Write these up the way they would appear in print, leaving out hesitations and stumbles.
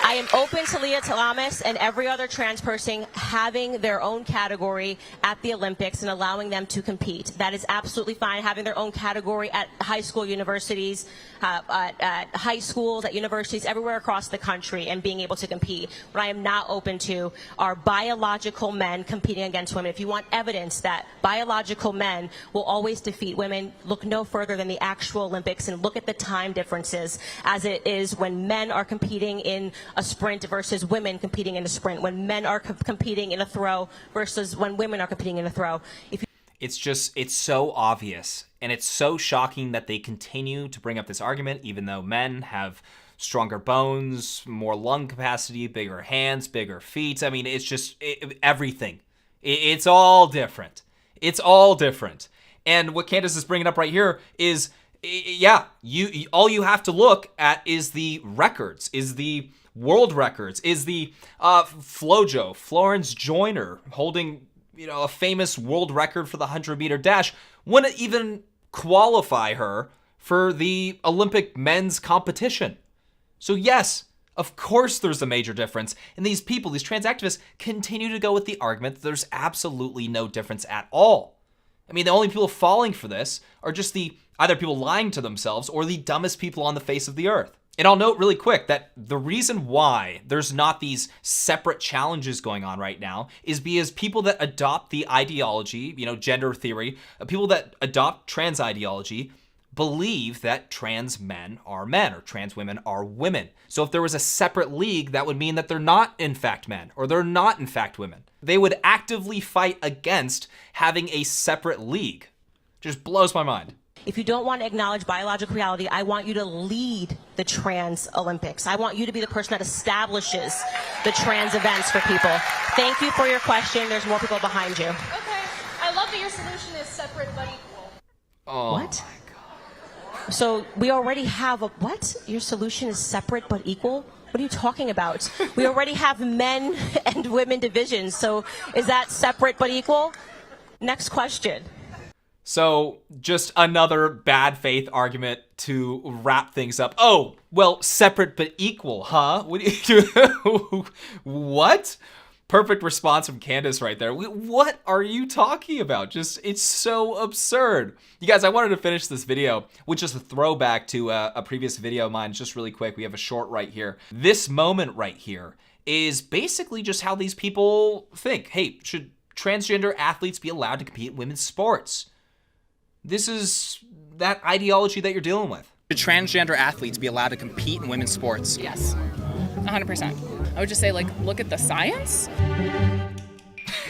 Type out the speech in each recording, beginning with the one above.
I am open to Leah Thomas and every other trans person having their own category at the Olympics and allowing them to compete. That is absolutely fine, having their own category at high school, universities, at high schools, at universities, everywhere across the country, and being able to compete. What I am not open to are biological men competing against women. If you want evidence that biological men will always defeat women, look no further than the actual Olympics and look at the time differences as it is when men are competing in a sprint versus women competing in a sprint, when men are competing in a throw versus when women are competing in a throw. It's so obvious, and it's so shocking that they continue to bring up this argument, even though men have stronger bones, more lung capacity, bigger hands, bigger feet. I mean, it's just everything. It's all different. It's all different. And what Candace is bringing up right here is, yeah, all you have to look at is the records, is the world records, is the Flojo, Florence Joyner, holding a famous world record for the 100-meter dash, wouldn't even qualify her for the Olympic men's competition. So yes, of course there's a major difference. And these people, these trans activists, continue to go with the argument that there's absolutely no difference at all. I mean, the only people falling for this are just either people lying to themselves or the dumbest people on the face of the earth. And I'll note really quick that the reason why there's not these separate challenges going on right now is because people that adopt the ideology, gender theory, people that adopt trans ideology believe that trans men are men or trans women are women. So if there was a separate league, that would mean that they're not in fact men or they're not in fact women. They would actively fight against having a separate league. Just blows my mind. If you don't want to acknowledge biological reality, I want you to lead the trans Olympics. I want you to be the person that establishes the trans events for people. Thank you for your question. There's more people behind you. Okay. I love that your solution is separate but equal. Oh, what? My God. So we already have what? Your solution is separate but equal? What are you talking about? We already have men and women divisions. So is that separate but equal? Next question. So just another bad faith argument to wrap things up. Oh, well, separate but equal, huh? What? Perfect response from Candace right there. What are you talking about? It's so absurd. You guys, I wanted to finish this video with just a throwback to a previous video of mine, just really quick. We have a short right here. This moment right here is basically just how these people think. Hey, should transgender athletes be allowed to compete in women's sports? This is that ideology that you're dealing with. Should transgender athletes be allowed to compete in women's sports? Yes, 100%. I would just say, look at the science.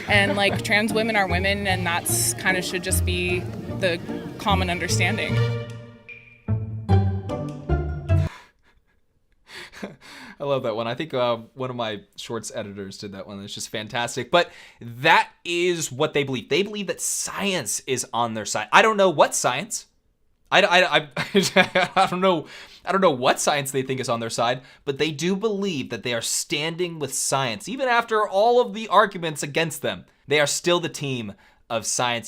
And, trans women are women, and that's kind of should just be the common understanding. I love that one. I think one of my shorts editors did that one. It's just fantastic. But that is what they believe. They believe that science is on their side. I don't know what science. I don't know. I don't know what science they think is on their side, but they do believe that they are standing with science. Even after all of the arguments against them, they are still the team of science.